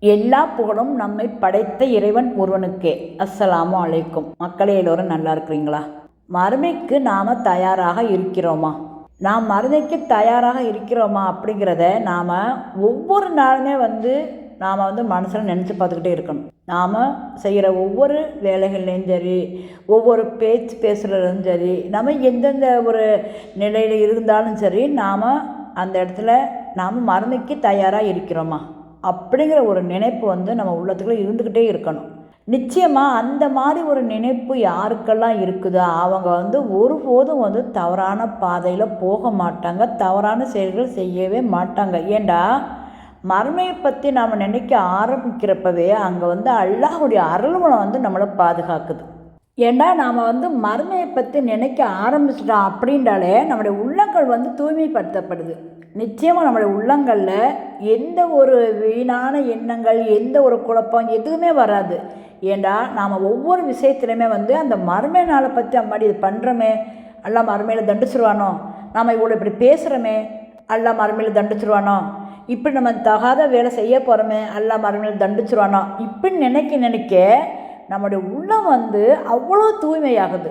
எல்லா புகழும் நம்மை படைத்த இறைவன் ஒருவனுக்கே. அஸ்ஸலாமு அலைக்கும். மக்களே, எல்லோரும் நல்லா இருக்கிறீங்களா? மறுமைக்கு நாம் தயாராக இருக்கிறோமா? நாம் மறுமைக்கு தயாராக இருக்கிறோமா அப்படிங்கிறத நாம் ஒவ்வொரு நாளுமே நாம் மனசில் நினச்சி பார்த்துக்கிட்டே இருக்கணும். நாம் செய்கிற ஒவ்வொரு வேலைகள்லேயும் சரி, ஒவ்வொரு பேச்சு பேசுகிறதும் சரி, நம்ம எந்தெந்த ஒரு நிலையில் இருந்தாலும் சரி, நாம் அந்த இடத்துல நாம் மறுமைக்கு தயாராக இருக்கிறோமா அப்படிங்கிற ஒரு நினைப்பு நம்ம உள்ளத்துக்குள்ளே இருந்துக்கிட்டே இருக்கணும். நிச்சயமாக அந்த மாதிரி ஒரு நினைப்பு யாருக்கெல்லாம் இருக்குதோ அவங்க ஒருபோதும் தவறான பாதையில் போக மாட்டாங்க, தவறான செயல்கள் செய்யவே மாட்டாங்க. ஏண்டா மறுமையை பற்றி நாம் நினைக்க ஆரம்பிக்கிறப்பவே அங்கே அல்லாஹ்வுடைய அருள்குணம் நம்மளை பாதுகாக்குது. ஏண்டா நாம் மறுமையை பற்றி நினைக்க ஆரம்பிச்சிட்டோம் அப்படின்றாலே நம்முடைய உள்ளங்கள் தூய்மைப்படுத்தப்படுது. நிச்சயமாக நம்முடைய உள்ளங்களில் எந்த ஒரு வீணான எண்ணங்கள், எந்த ஒரு குழப்பம் எதுவுமே வராது. ஏண்டா நாம் ஒவ்வொரு விஷயத்துலையுமே அந்த மறுமை நாளை பற்றி அம்மாடி இது பண்ணுறோமே, அல்லா மறுமையில் தண்டிச்சிருவானோ, நாம் இவ்வளோ இப்படி பேசுகிறோமே, அல்லா மறுமையில் தண்டிச்சிருவானோ, இப்படி நம்ம தகாத வேலை செய்ய போகிறோமே, அல்லா மறுமையில் தண்டிச்சிருவானோ, இப்படி நினைக்க நம்முடைய உள்ளம் அவ்வளோ தூய்மையாகுது.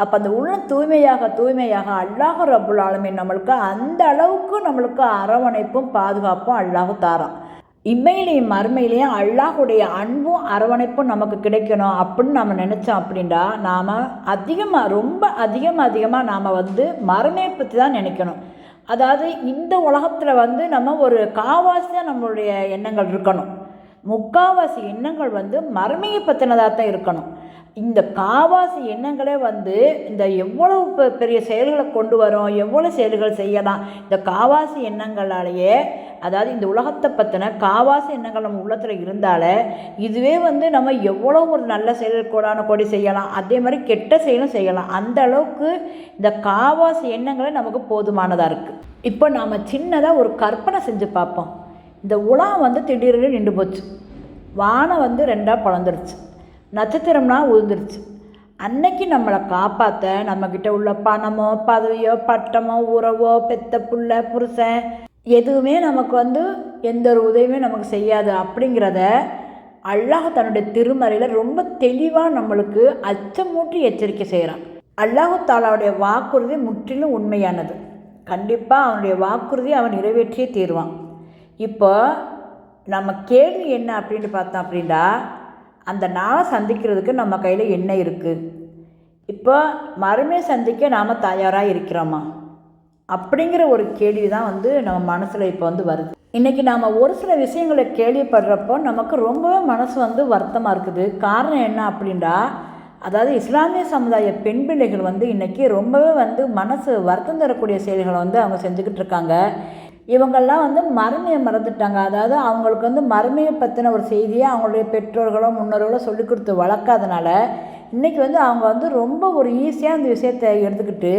அப்போ அந்த உள்ளம் தூய்மையாக அல்லாஹ் ரப்புல் ஆலமீன் நம்மளுக்கு அந்த அளவுக்கு நம்மளுக்கு அரவணைப்பும் பாதுகாப்பும் அல்லாஹ் தாரான். இம்மையிலையும் மறுமையிலையும் அல்லாஹுடைய அன்பும் அரவணைப்பும் நமக்கு கிடைக்கணும் அப்படின்னு நம்ம நினச்சோம் அப்படின்னா நாம் ரொம்ப அதிகமாக நாம் மறுமையை பற்றி தான் நினைக்கணும். அதாவது இந்த உலகத்தில் நம்ம ஒரு காவாசி தான் நம்மளுடைய எண்ணங்கள் இருக்கணும். முக்காவாசி எண்ணங்கள் மறுமையை பற்றினதாக தான் இருக்கணும். இந்த காவாசி எண்ணங்களே இந்த எவ்வளவு பெரிய செயல்களை கொண்டு வரும், எவ்வளோ செயல்கள் செய்யலாம். இந்த காவாசி எண்ணங்களாலேயே, அதாவது இந்த உலகத்தை பற்றின காவாசி எண்ணங்கள் நம்ம உள்ளத்தில் இருந்தாலே இதுவே நம்ம எவ்வளோ ஒரு நல்ல செயல்கள் கொடி செய்யலாம், அதே மாதிரி கெட்ட செயலும் செய்யலாம். அந்த அளவுக்கு இந்த காவாசி எண்ணங்களே நமக்கு போதுமானதாக இருக்குது. இப்போ நாம் சின்னதாக ஒரு கற்பனை செஞ்சு பார்ப்போம். இந்த உலகம் திடீர்னு நின்று போச்சு, வானம் ரெண்டாக பிளந்துருச்சு, நட்சத்திரம்னா உழுந்துருச்சு. அன்னைக்கு நம்மளை காப்பாற்ற நம்மக்கிட்ட உள்ள பணமோ பதவியோ பட்டமோ உறவோ பெத்த புள்ள புருஷன் எதுவுமே நமக்கு எந்த ஒரு உதவியுமே நமக்கு செய்யாது. அப்படிங்கிறத அல்லாஹ் தன்னுடைய திருமறையில் ரொம்ப தெளிவாக நம்மளுக்கு அச்சமூட்டி எச்சரிக்கை செய்கிறான். அல்லாஹ் தாலாவுடைய வாக்குறுதி முற்றிலும் உண்மையானது. கண்டிப்பாக அவனுடைய வாக்குறுதி அவன் நிறைவேற்றியே தீருவான். இப்போ நம்ம கேள்வி என்ன அப்படின்னு பார்த்தோம் அப்படின்னா, அந்த நாளை சந்திக்கிறதுக்கு நம்ம கையில் என்ன இருக்குது? இப்போ மறுமையை சந்திக்க நாம் தயாராக இருக்கிறோமா அப்படிங்கிற ஒரு கேள்வி தான் நம்ம மனசில் இப்போ வருது. இன்றைக்கி நாம் ஒரு சில விஷயங்களை கேள்விப்படுறப்போ நமக்கு ரொம்பவே மனசு வருத்தமாக இருக்குது. காரணம் என்ன அப்படின்னா, அதாவது இஸ்லாமிய சமுதாய பெண் பிள்ளைகள் இன்றைக்கி ரொம்பவே மனசு வருத்தம் தரக்கூடிய செயல்களை அவங்க செஞ்சுக்கிட்டு இருக்காங்க. இவங்கெல்லாம் மறுமையை மறந்துட்டாங்க. அதாவது அவங்களுக்கு மறுமையை பற்றின ஒரு செய்தியை அவங்களுடைய பெற்றோர்களோ முன்னோர்களோ சொல்லிக் கொடுத்து வளர்க்காதனால இன்றைக்கி அவங்க ரொம்ப ஒரு ஈஸியாக அந்த விஷயத்தை எடுத்துக்கிட்டு,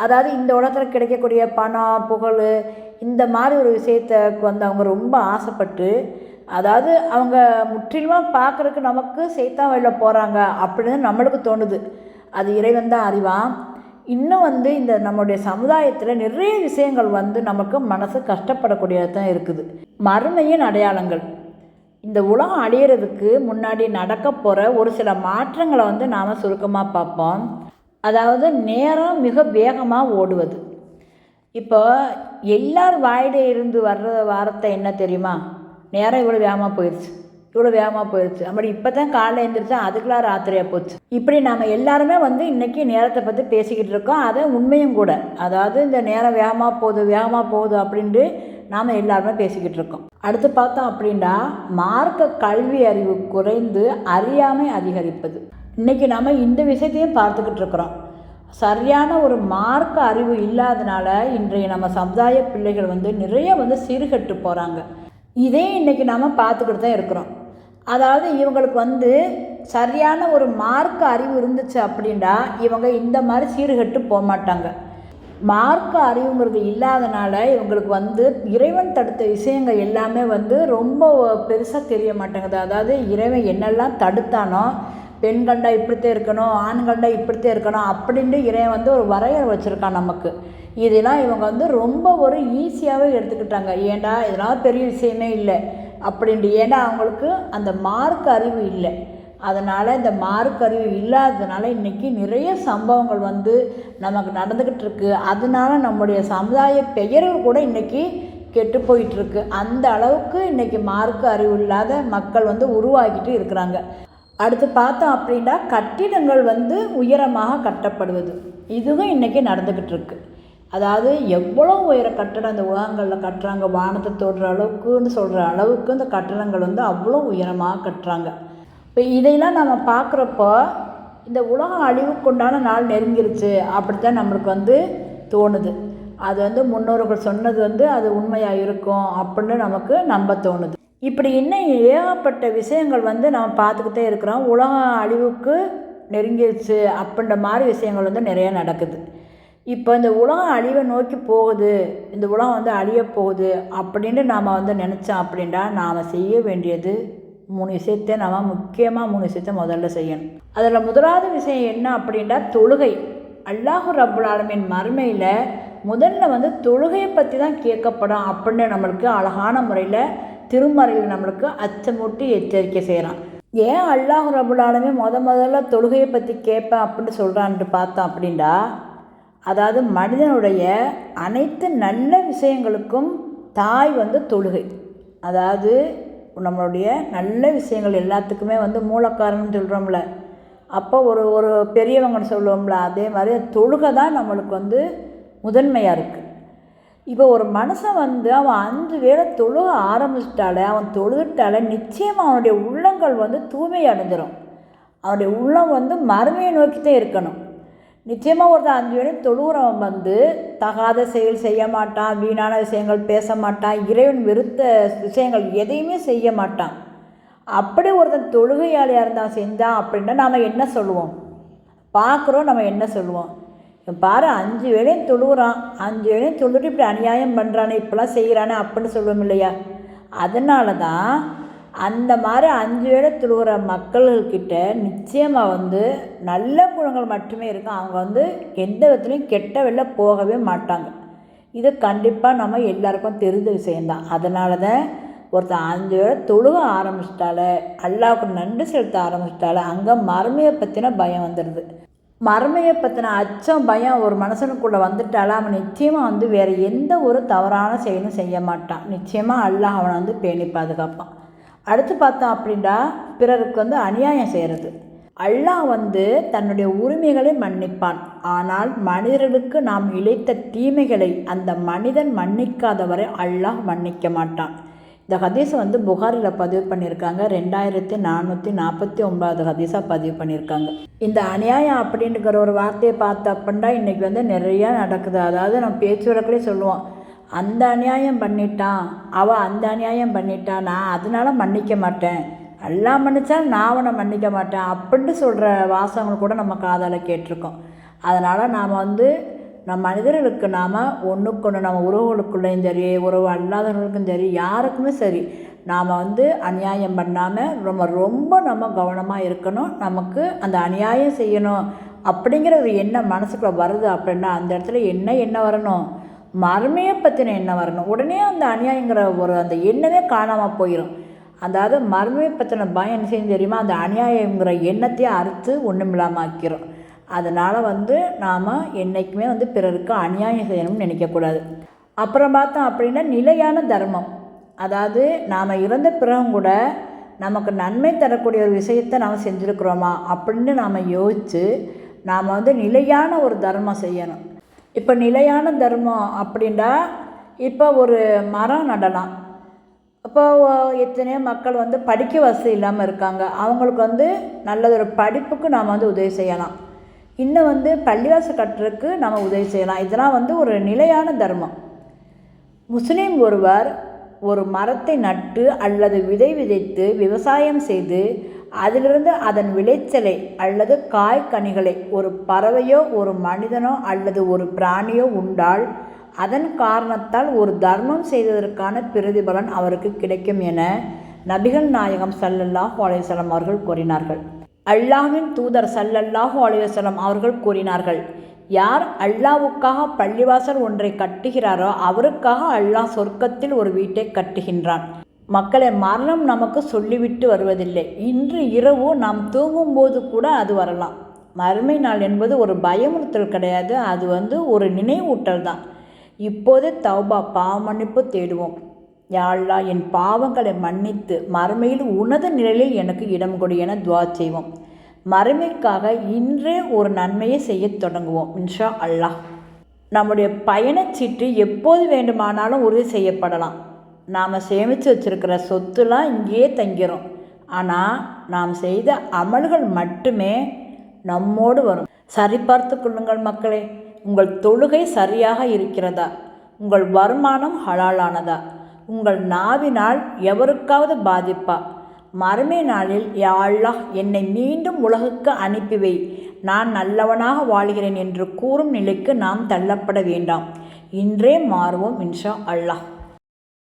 அதாவது இந்த உலகத்தில் கிடைக்கக்கூடிய பணம் புகழ் இந்த மாதிரி ஒரு விஷயத்துக்கு அவங்க ரொம்ப ஆசைப்பட்டு, அதாவது அவங்க முற்றிலுமாக பார்க்குறதுக்கு நமக்கு செய்தான் வழியில் போகிறாங்க அப்படின்னு நம்மளுக்கு தோணுது. அது இறைவன் தான் அறிவான். இன்னும் இந்த நம்முடைய சமுதாயத்தில் நிறைய விஷயங்கள் நமக்கு மனசு கஷ்டப்படக்கூடியது தான் இருக்குது. மறுமையின் அடையாளங்கள். இந்த உலகம் அழியிறதுக்கு முன்னாடி நடக்க போகிற ஒரு சில மாற்றங்களை நாம் சுருக்கமாக பார்ப்போம். அதாவது நேரம் மிக வேகமாக ஓடுவது. இப்போ எல்லார் வாயிலே இருந்து வர்ற வார்த்தை என்ன தெரியுமா? நேரம் இவ்வளோ வேகமாக போயிடுச்சு, இவ்வளோ வேகமாக போயிடுச்சு, அப்படி இப்போ தான் காலையில் எழுந்திரிச்சா அதுக்கெலாம் ராத்திரியாக போச்சு. இப்படி நம்ம எல்லாருமே இன்றைக்கி நேரத்தை பற்றி பேசிக்கிட்டு இருக்கோம். அது உண்மையும் கூட. அதாவது இந்த நேரம் வேகமாக போகுது அப்படின்ட்டு நாம் எல்லாருமே பேசிக்கிட்டு இருக்கோம். அடுத்து பார்த்தோம் அப்படின்னா, மார்க்க கல்வி அறிவு குறைந்து அறியாமை அதிகரிப்பது. இன்றைக்கி நாம் இந்த விஷயத்தையும் பார்த்துக்கிட்டு இருக்கிறோம். சரியான ஒரு மார்க்க அறிவு இல்லாதனால இன்றைய நம்ம சமுதாய பிள்ளைகள் நிறைய சீர்கெட்டு போகிறாங்க. இதே இன்றைக்கி நாம் பார்த்துக்கிட்டு தான் இருக்கிறோம். அதாவது இவங்களுக்கு சரியான ஒரு மார்க்க அறிவு இருந்துச்சு அப்படின்னா இவங்க இந்த மாதிரி சீர்கெட்டு போக மாட்டாங்க. மார்க்க அறிவுங்கிறது இல்லாதனால இவங்களுக்கு இறைவன் தடுத்த விஷயங்கள் எல்லாமே ரொம்ப பெருசாக தெரிய மாட்டேங்குது. அதாவது இறைவன் என்னெல்லாம் தடுத்தானோ, பெண் கண்டா இப்படித்தான் இருக்கணும், ஆண் கண்டா இப்படித்தான் இருக்கணும் அப்படின்ட்டு இறைவன் ஒரு வரையறை வச்சுருக்கான் நமக்கு. இதெல்லாம் இவங்க ரொம்ப ஒரு ஈஸியாகவே எடுத்துக்கிட்டாங்க. ஏண்டா இதெல்லாம் பெரிய விஷயமே இல்லை, அப்படின்ட்டு. ஏன்னா அவங்களுக்கு அந்த மார்க் அறிவு இல்லை. அதனால் இந்த மார்க் அறிவு இல்லாததுனால இன்றைக்கி நிறைய சம்பவங்கள் வந்து நமக்கு நடந்துக்கிட்டு இருக்குது. அதனால நம்முடைய சமுதாய பெயர்கள் கூட இன்றைக்கி கெட்டு போயிட்டுருக்கு. அந்த அளவுக்கு இன்றைக்கி மார்க் அறிவு இல்லாத மக்கள் வந்து உருவாக்கிட்டு இருக்கிறாங்க. அடுத்து பார்த்தோம் அப்படின்னா கட்டிடங்கள் வந்து உயரமாக கட்டப்படுவது, இதுவும் இன்றைக்கி நடந்துக்கிட்டு இருக்கு. அதாவது எவ்வளோ உயர கட்டடம் இந்த உலகங்களில் கட்டுறாங்க, வானத்தை தொடுற அளவுக்குன்னு சொல்கிற அளவுக்கு இந்த கட்டடங்கள் வந்து அவ்வளோ உயரமாக கட்டுறாங்க. இப்போ இதையெல்லாம் நம்ம பார்க்குறப்போ இந்த உலகம் அழிவுக்குண்டான நாள் நெருங்கிருச்சு அப்படித்தான் நம்மளுக்கு வந்து தோணுது. அது வந்து முன்னோர்கள் சொன்னது வந்து அது உண்மையாக இருக்கும் அப்படின்னு நமக்கு நம்ப தோணுது. இப்படி இன்னும் ஏகப்பட்ட விஷயங்கள் வந்து நம்ம பார்த்துக்கிட்டே இருக்கிறோம். உலகம் அழிவுக்கு நெருங்கிருச்சு அப்படின்ற மாதிரி விஷயங்கள் வந்து நிறையா நடக்குது. இப்போ இந்த உலகம் அழிவை நோக்கி போகுது, இந்த உலகம் வந்து அழிய போகுது அப்படின்னு நாம் வந்து நினச்சோம் அப்படின்னா நாம் செய்ய வேண்டியது 3 விஷயத்தை நாம் முக்கியமாக 3 விஷயத்தை முதல்ல செய்யணும். அதில் முதலாவது விஷயம் என்ன அப்படின்னா தொழுகை. அல்லாஹ் ரப்புல் ஆலமீன் மறுமையில் முதல்ல வந்து தொழுகையை பற்றி தான் கேட்கப்படும் அப்படின்னு நம்மளுக்கு அழகான முறையில் திருமறையில் நம்மளுக்கு அச்சமூட்டி எச்சரிக்கை செய்கிறான். ஏன் அல்லாஹ் ரப்புல் ஆலமீன் முதல்ல தொழுகையை பற்றி கேட்பேன் அப்படின்னு சொல்கிறான்ட்டு பார்த்தோம் அப்படின்னா, அதாவது மனிதனுடைய அனைத்து நல்ல விஷயங்களுக்கும் தாய் வந்து தொழுகை. அதாவது நம்மளுடைய நல்ல விஷயங்கள் எல்லாத்துக்குமே வந்து மூலக்காரன்னு சொல்கிறோம்ல, அப்போ ஒரு பெரியவங்கன்னு சொல்லுவோம்ல, அதே மாதிரி தொழுகை தான் நம்மளுக்கு வந்து முதன்மையாக இருக்குது. இப்போ ஒரு மனுஷன் வந்து அவன் 5 வேளை தொழுக ஆரம்பிச்சிட்டாலே, அவன் தொழுதுட்டாலே நிச்சயமாக அவனுடைய உள்ளங்கள் வந்து தூய்மை அடைஞ்சிடும். அவனுடைய உள்ளம் வந்து மறுமையை நோக்கி தான் இருக்கணும். நிச்சயமாக ஒருத்தர் 5 வேளை தொழுகிறவன் வந்து தகாத செயல் செய்ய மாட்டான், வீணான விஷயங்கள் பேச மாட்டான், இறைவன் வெறுத்த விஷயங்கள் எதையுமே செய்ய மாட்டான். அப்படி ஒருத்தன் தொழுகையாளியாக இருந்தால் செஞ்சான் அப்படின்னா நாம் என்ன சொல்லுவோம்? பார்க்குறோம், நம்ம என்ன சொல்லுவோம்? பாரு 5 வேளையும் தொழுகிறான், 5 வேளையும் தொழுதுட்டு இப்படி அநியாயம் பண்ணுறானே, இப்படிலாம் செய்கிறானே அப்படின்னு சொல்லுவோம் இல்லையா? அதனால தான் அந்த மாதிரி 5 வேளை தொழுகிற மக்கள்கிட்ட நிச்சயமாக வந்து நல்ல குணங்கள் மட்டுமே இருக்கும். அவங்க வந்து எந்த விதத்துலையும் கெட்ட வெளில போகவே மாட்டாங்க. இது கண்டிப்பாக நம்ம எல்லாருக்கும் தெரிஞ்ச விஷயந்தான். அதனால தான் ஒருத்தர் 5 வேளை தொழுக ஆரம்பிச்சிட்டாலே, அல்லாஹ்வுக்கு நன்றி செலுத்த ஆரம்பிச்சிட்டாலே அங்கே மறுமையை பற்றின பயம் வந்துடுது. மறுமையை பற்றின அச்சம் பயம் ஒரு மனுஷனுக்குள்ளே வந்துட்டாலே அவன் நிச்சயமாக வந்து வேறு எந்த ஒரு தவறான செயலும் செய்ய மாட்டான். நிச்சயமாக அல்லாஹ் அவனை வந்து பேணி பாதுகாப்பான். அடுத்து பார்த்தோம் அப்படின்னா பிறருக்கு வந்து அநியாயம் செய்கிறது. அல்லாஹ் வந்து தன்னுடைய உரிமைகளை மன்னிப்பான். ஆனால் மனிதர்களுக்கு நாம் இழைத்த தீமைகளை அந்த மனிதன் மன்னிக்காதவரை அல்லாஹ் மன்னிக்க மாட்டான். இந்த ஹதீஸை வந்து புகாரில் பதிவு பண்ணியிருக்காங்க. 2449 ஹதீஸாக பதிவு பண்ணியிருக்காங்க. இந்த அநியாயம் அப்படிங்கிற ஒரு வார்த்தையை பார்த்த அப்படின்னா இன்றைக்கி வந்து நிறையா நடக்குது. அதாவது நம்ம பேச்சு வழக்கிலே சொல்லுவோம், அந்த அநியாயம் பண்ணிட்டான், அவள் அந்த அநியாயம் பண்ணிட்டான், நான் அதனால மன்னிக்க மாட்டேன், எல்லாம் மன்னிச்சாலும் நான் அவனை மன்னிக்க மாட்டேன் அப்படின்னு சொல்கிற வாசகங்கள் கூட நம்ம காதால் கேட்டிருக்கோம். அதனால் நாம் வந்து நம் மனிதர்களுக்கு நாம் ஒன்றுக்கொன்று நம்ம உறவுகளுக்குள்ளேயும் சரி, உறவு அல்லாதவர்களுக்கும் சரி, யாருக்குமே சரி நாம் வந்து அநியாயம் பண்ணாமல் ரொம்ப நம்ம கவனமாக இருக்கணும். நமக்கு அந்த அநியாயம் செய்யணும் அப்படிங்கிற ஒரு எண்ணம் மனசுக்குள்ளே வருது அப்படின்னா அந்த இடத்துல என்ன வரணும்? மறுமையை பற்றின எண்ணம் வரணும். உடனே அந்த அநியாயங்கிற அந்த எண்ணமே காணாமல் போயிடும். அதாவது மறுமையை பற்றின பயம் என்ன செய்யும் தெரியுமா? அந்த அநியாயங்கிற எண்ணத்தையே அறுத்து ஒன்றுமில்லாமல் ஆக்கிறோம். அதனால் வந்து நாம் என்றைக்குமே வந்து பிறருக்கு அநியாயம் செய்யணும்னு நினைக்கக்கூடாது. அப்புறம் பார்த்தோம் அப்படின்னா நிலையான தர்மம். அதாவது நாம் இறந்த பிறகும் கூட நமக்கு நன்மை தரக்கூடிய ஒரு விஷயத்தை நாம் செஞ்சுருக்குறோமா அப்படின்னு நாம் யோசித்து நாம் வந்து நிலையான ஒரு தர்மம் செய்யணும். இப்போ நிலையான தர்மம் அப்படின்னா இப்போ ஒரு மரம் நடலாம். அப்போ எத்தனையோ மக்கள் வந்து படிக்க வசதி இல்லாமல் இருக்காங்க. அவங்களுக்கு வந்து நல்லதொரு படிப்புக்கு நாம் வந்து உதவி செய்யலாம். இன்னும் வந்து பள்ளிவாசல் கட்டுறதுக்கு நம்ம உதவி செய்யலாம். இதெல்லாம் வந்து ஒரு நிலையான தர்மம். முஸ்லீம் ஒருவர் ஒரு மரத்தை நட்டு அல்லது விதைத்து விவசாயம் செய்து அதிலிருந்து அதன் விளைச்சலை அல்லது காய்கனிகளை ஒரு பறவையோ ஒரு மனிதனோ அல்லது ஒரு பிராணியோ உண்டால் அதன் காரணத்தால் ஒரு தர்மம் செய்ததற்கான பிரதிபலன் அவருக்கு கிடைக்கும் என நபிகள் நாயகம் ஸல்லல்லாஹு அலைஹி வஸல்லம் அவர்கள் கூறினார்கள். அல்லாஹ்வின் தூதர் ஸல்லல்லாஹு அலைஹி வஸல்லம் அவர்கள் கூறினார்கள், யார் அல்லாஹ்வுக்காக பள்ளிவாசல் ஒன்றை கட்டுகிறாரோ அவருக்காக அல்லாஹ் சொர்க்கத்தில் ஒரு வீட்டை கட்டுகின்றான். மக்களை மரணம் நமக்கு சொல்லிவிட்டு வருவதில்லை. இன்று இரவு நாம் தூங்கும்போது கூட அது வரலாம். மறுமை நாள் என்பது ஒரு பயமுறுத்தல் கிடையாது, அது ஒரு நினைவூட்டல் தான். இப்போதே தௌபா பாவ மன்னிப்பு தேடுவோம். யா அல்லாஹ், என் பாவங்களை மன்னித்து மறுமையில் உன்னத நிலையில் எனக்கு இடம் கொடு என துவா செய்வோம். மறுமைக்காக இன்றே ஒரு நன்மையை செய்ய தொடங்குவோம் இன்ஷா அல்லாஹ். நம்முடைய பயணச்சீட்டு எப்போது வேண்டுமானாலும் உறுதி செய்யப்படலாம். நாம் சேமித்து வச்சுருக்கிற சொத்துலாம் இங்கேயே தங்கிரும். ஆனால் நாம் செய்த அமல்கள் மட்டுமே நம்மோடு வரும். சரிபார்த்து கொள்ளுங்கள் மக்களே. உங்கள் தொழுகை சரியாக இருக்கிறதா? உங்கள் வருமானம் ஹலாலானதா? உங்கள் நாவினால் எவருக்காவது பாதிப்பா? மறுமை நாளில் யா அல்லாஹ், என்னை மீண்டும் உலகுக்கு அனுப்பிவை, நான் நல்லவனாக வாழ்கிறேன் என்று கூறும் நிலைக்கு நாம் தள்ளப்பட வேண்டாம். இன்றே மாறுவோம் இன்ஷா அல்லாஹ்.